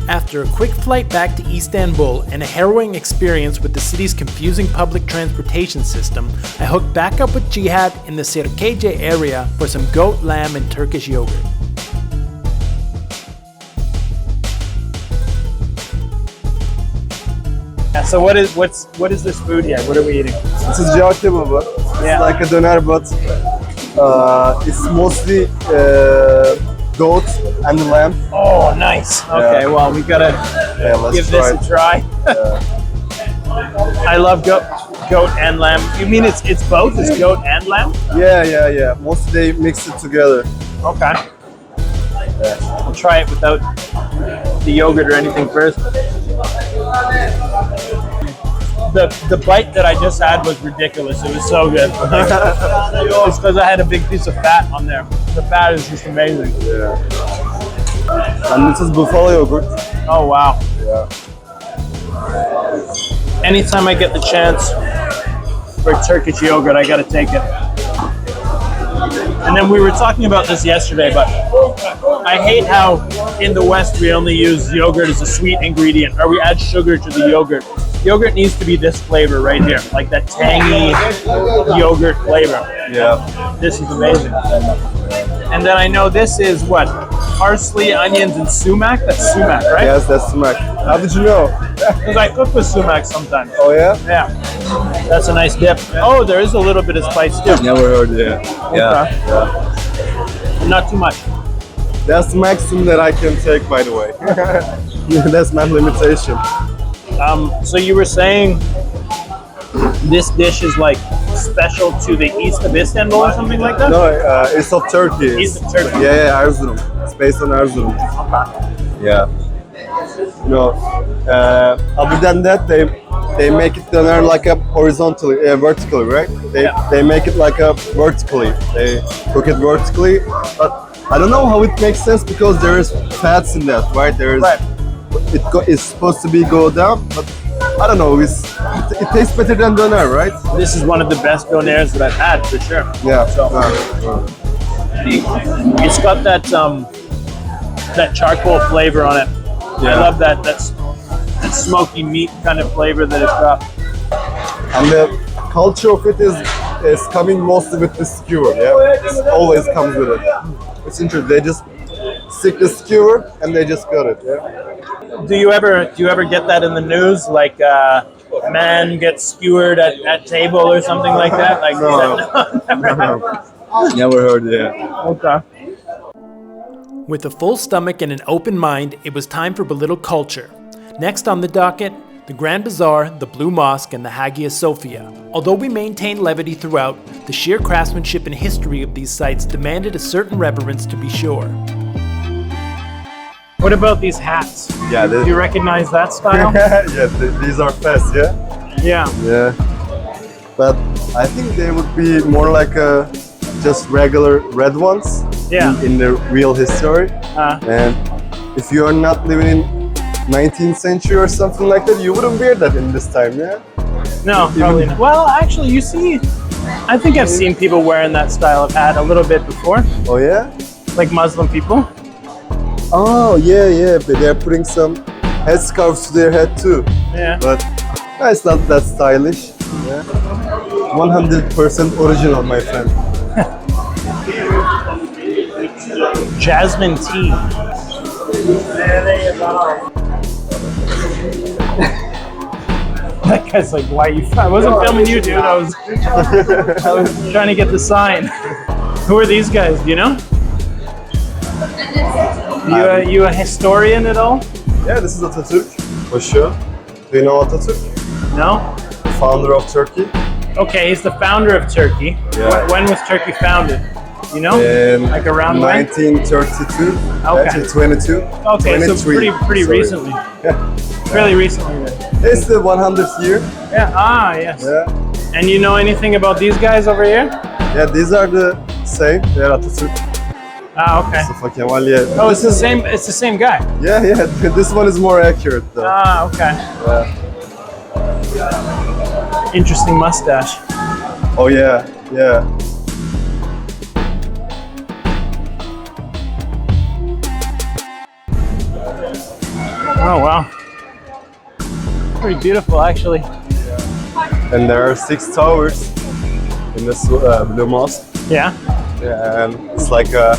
After a quick flight back to Istanbul and a harrowing experience with the city's confusing public transportation system, I hooked back up with Cihat in the Sirkeci area for some goat, lamb, and Turkish yogurt. So what is this food here? What are we eating? This is Cihat kebabı. It's like a doner, but it's mostly goat and lamb. Oh, nice. Okay, well, we gotta give this a try. I love goat and lamb. You mean it's both? It's goat and lamb? Yeah. Mostly they mix it together. Okay. I'll try it without the yogurt or anything first. The bite that I just had was ridiculous. It was so good. It's because I had a big piece of fat on there. The fat is just amazing. Yeah. And this is buffalo yogurt. Oh, wow. Yeah. Anytime I get the chance for Turkish yogurt, I gotta take it. And then we were talking about this yesterday, but I hate how in the West we only use yogurt as a sweet ingredient, or we add sugar to the yogurt. Yogurt needs to be this flavor right here, like that tangy yogurt flavor. Yeah. This is amazing. And then I know this is what? Parsley, onions, and sumac? That's sumac, right? Yes, that's sumac. How did you know? Because I cook with sumac sometimes. Oh yeah? Yeah. That's a nice dip. Oh, there is a little bit of spice too. Never heard, yeah. Okay. Not too much. That's the maximum that I can take, by the way. That's my limitation. So you were saying this dish is like special to the east of Istanbul or something like that? No, it's of Turkey. East of Turkey. Yeah, Erzurum. It's based on Erzurum. Okay. Yeah. Other than that, they make it doner like a horizontally, vertically, right? They make it like a vertically. They cook it vertically, but I don't know how it makes sense because there is fats in that, right? It's supposed to be go down, but I don't know. It tastes better than doner, right? This is one of the best doners that I've had for sure. Yeah. So, it's got that charcoal flavor on it. Yeah. I love that smoky meat kind of flavor that it's got. And the culture of it is coming mostly with the skewer. Yeah, it always comes with it. It's interesting. They just stick the skewer and they just got it. Yeah. Do you ever get that in the news? Like a man gets skewered at table or something like that? Like No. Never heard. Yeah. Okay. With a full stomach and an open mind, it was time for Belittle Culture. Next on the docket, the Grand Bazaar, the Blue Mosque, and the Hagia Sophia. Although we maintained levity throughout, the sheer craftsmanship and history of these sites demanded a certain reverence to be sure. What about these hats? Yeah. Do you recognize that style? Yeah. These are fast. Yeah. Yeah. Yeah. But I think they would be more like just regular red ones. Yeah. In the real history. And if you are not living in 19th century or something like that, you wouldn't wear that in this time, yeah? No, probably not. Well, actually, you see, I think I've seen people wearing that style of hat a little bit before. Oh yeah? Like Muslim people. Oh yeah, but they're putting some headscarves to their head too. Yeah. But it's not that stylish. Yeah. 100% original, my friend. Jasmine tea. That guy's like, why are you? I wasn't filming you, dude. I was trying to get the sign. Who are these guys? Do you know? You a historian at all? Yeah, this is Atatürk, for sure. Do you know Atatürk? No. The founder of Turkey. Okay, he's the founder of Turkey. Yeah. When was Turkey founded? You know? Like around 1932. Okay. Actually 22. Okay, so pretty Sorry. recently. Yeah. Fairly recently then. It's the 100th year. Yeah. Yes. Yeah. And you know anything about these guys over here? Yeah, these are the same. They're Atatürk. Okay. Mustafa Kemal, yeah. Oh, it's the same. It's the same guy. Yeah. This one is more accurate though. Okay. Yeah. Interesting mustache. Oh yeah. Oh wow, pretty beautiful actually. And there are 6 towers in this Blue Mosque. Yeah. Yeah, and it's like a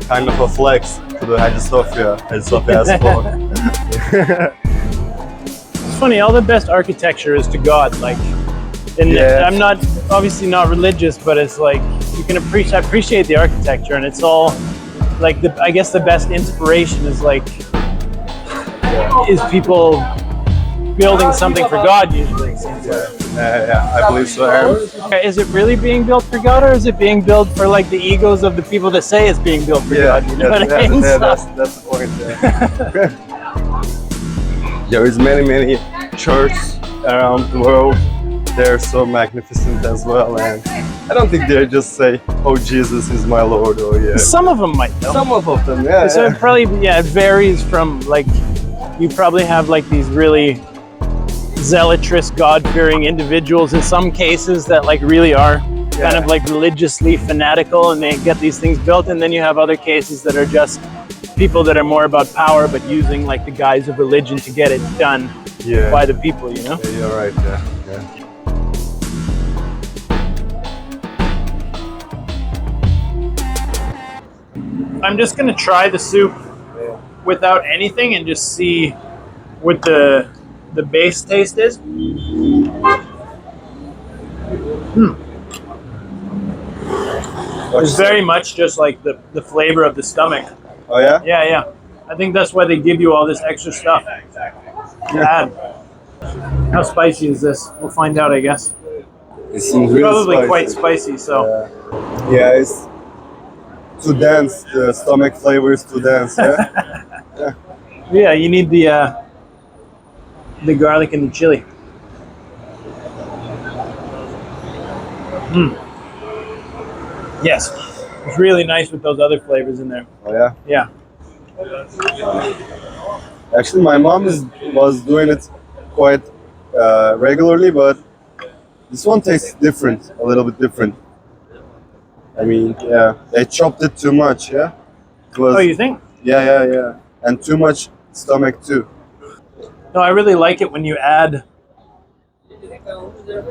kind of a flex to the Hagia Sophia. Hagia Sophia has flown. It's funny. All the best architecture is to God. Like, and Yeah. I'm not obviously not religious, but it's like you can appreciate the architecture, and it's all like I guess the best inspiration is like is people building something for God usually. It seems like. Yeah, I believe so. Is it really being built for God, or is it being built for like the egos of the people that say it's being built for God? You know what I mean? that's the point. Yeah. There is many churches around the world. They're so magnificent as well, and I don't think they just say, "Oh, Jesus is my Lord." Oh, yeah. Some of them might, though. Some of them, yeah. So it probably, it varies from like, you probably have like these really zealotrous, God-fearing individuals in some cases that like really are kind of like religiously fanatical and they get these things built, and then you have other cases that are just people that are more about power but using like the guise of religion to get it done by the people, you know? Yeah, you're right, yeah. I'm just gonna try the soup without anything and just see what the base taste is. It's very much just like the flavor of the stomach. Oh yeah? Yeah. I think that's why they give you all this extra stuff. Yeah. How spicy is this? We'll find out, I guess. It's really Probably spicy. quite spicy, so. Yeah, it's too dense. The stomach flavor is too dense, yeah? Yeah, you need the garlic and the chili. Yes, it's really nice with those other flavors in there. Oh yeah? Yeah. Actually, my mom was doing it quite regularly, but this one tastes different, a little bit different. I mean, yeah, they chopped it too much, yeah? It was, Oh, you think? Yeah. And too much stomach too. No, I really like it when you add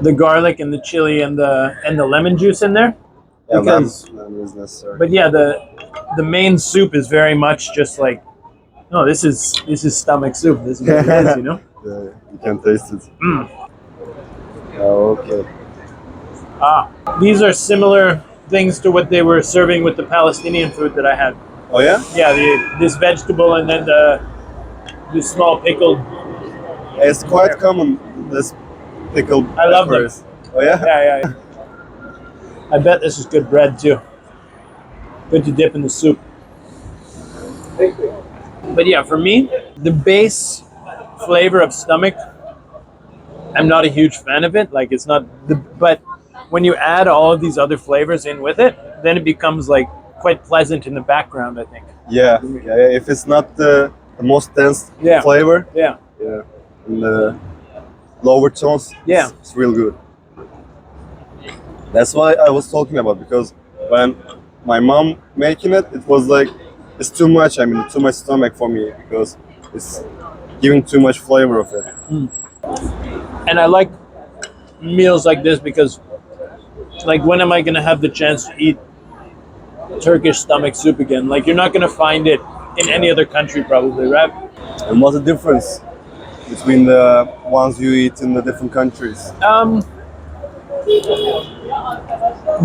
the garlic and the chili and the lemon juice in there. Yeah, Because, lemon is necessary. but yeah, the main soup is very much just like, no, this is stomach soup. This is what it is, you know. Yeah, you can taste it. Oh, okay. These are similar things to what they were serving with the Palestinian food that I had. Oh yeah? Yeah, this vegetable and then the small pickled. It's quite common, this pickled I love them. peppers. Oh yeah? Yeah. I bet this is good bread too. Good to dip in the soup. But yeah, for me, the base flavor of stomach, I'm not a huge fan of it. Like it's not but when you add all of these other flavors in with it, then it becomes like quite pleasant in the background, I think. Yeah. If it's not the most dense flavor, Yeah. in the lower tones, it's real good. That's why I was talking about, because when my mom making it, it was like it's too much. I mean, too much stomach for me because it's giving too much flavor of it. And I like meals like this because, like, when am I going to have the chance to eat Turkish stomach soup again? Like, you're not going to find it in any other country, probably, right? And what's the difference between the ones you eat in the different countries?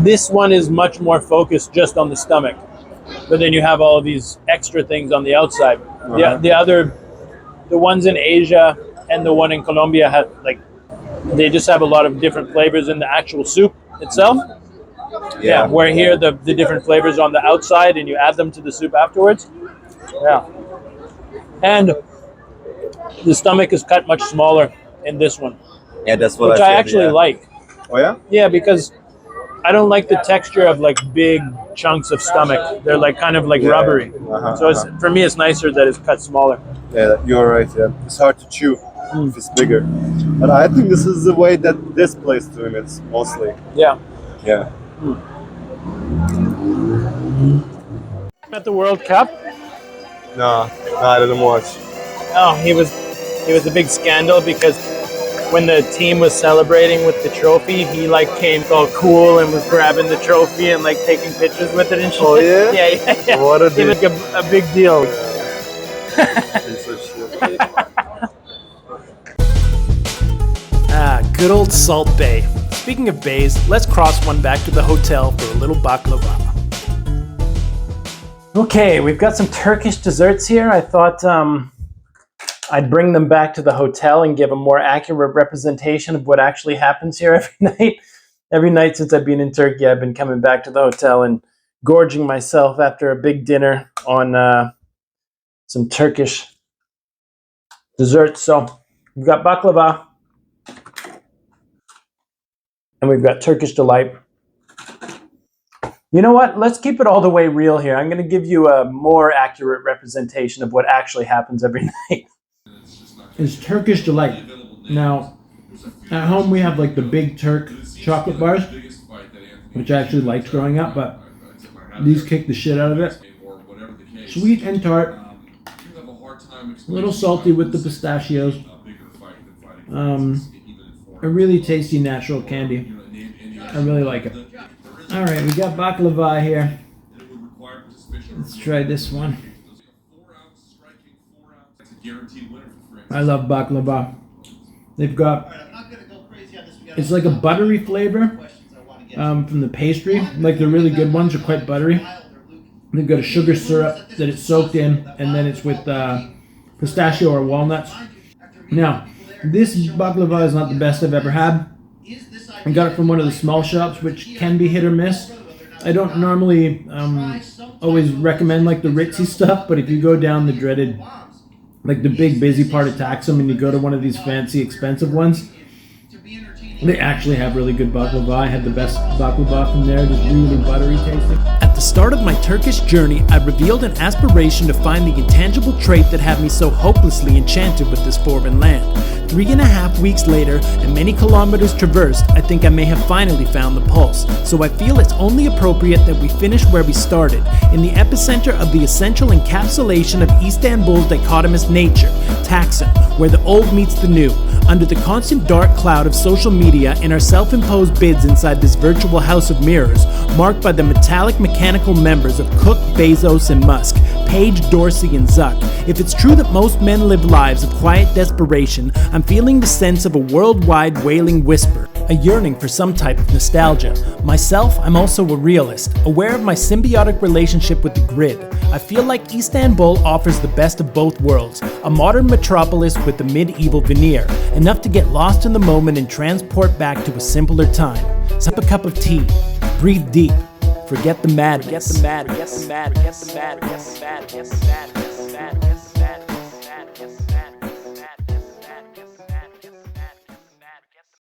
This one is much more focused just on the stomach, but then you have all of these extra things on the outside. The ones in Asia and the one in Colombia have they just have a lot of different flavors in the actual soup itself. Yeah, where here the different flavors on the outside and you add them to the soup afterwards. Yeah. And the stomach is cut much smaller in this one. Yeah, that's what which I actually like. Oh yeah? Yeah, because I don't like the texture of like big chunks of stomach. They're like kind of like rubbery. So for me, it's nicer that it's cut smaller. Yeah, you're right. Yeah, it's hard to chew if it's bigger. But I think this is the way that this place doing it mostly. Yeah. Yeah. At the World Cup. No, I didn't watch. oh, he was a big scandal because when the team was celebrating with the trophy, he like came all cool and was grabbing the trophy and like taking pictures with it and shit. Oh yeah? Yeah. What a It was dude. a big deal. Piece of shit. Ah, good old Salt Bay. Speaking of bays, let's cross one back to the hotel for a little baklava. Okay, we've got some Turkish desserts here. I thought I'd bring them back to the hotel and give a more accurate representation of what actually happens here every night. Every night since I've been in Turkey, I've been coming back to the hotel and gorging myself after a big dinner on some Turkish desserts. So we've got baklava and we've got Turkish Delight. You know what? Let's keep it all the way real here. I'm going to give you a more accurate representation of what actually happens every night. It's Turkish Delight. Now, at home we have like the Big Turk chocolate bars, which I actually liked growing up, but these kick the shit out of it. Sweet and tart, a little salty with the pistachios. A really tasty natural candy. I really like it. All right, we got baklava here. Let's try this one. I love baklava. They've got, it's like a buttery flavor from the pastry. Like the really good ones are quite buttery. They've got a sugar syrup that it's soaked in, and then it's with pistachio or walnuts. Now, this baklava is not the best I've ever had. I got it from one of the small shops, which can be hit or miss. I don't normally always recommend like the ritzy stuff, but if you go down the dreaded, like the big busy part of Taksim and you go to one of these fancy expensive ones, they actually have really good baklava. I had the best baklava from there, just really buttery tasting. At the start of my Turkish journey, I revealed an aspiration to find the intangible trait that had me so hopelessly enchanted with this foreign land. 3.5 weeks later, and many kilometers traversed, I think I may have finally found the pulse. So I feel it's only appropriate that we finish where we started, in the epicenter of the essential encapsulation of Istanbul's dichotomous nature, Taksim, where the old meets the new, under the constant dark cloud of social media and our self-imposed bids inside this virtual house of mirrors, marked by the metallic mechanical members of Cook, Bezos, and Musk, Page, Dorsey, and Zuck. If it's true that most men live lives of quiet desperation, I'm feeling the sense of a worldwide wailing whisper, a yearning for some type of nostalgia. Myself, I'm also a realist, aware of my symbiotic relationship with the grid. I feel like Istanbul offers the best of both worlds, a modern metropolis with the medieval veneer, enough to get lost in the moment and transport back to a simpler time. Sip a cup of tea, breathe deep, forget the madness. Forget the madness.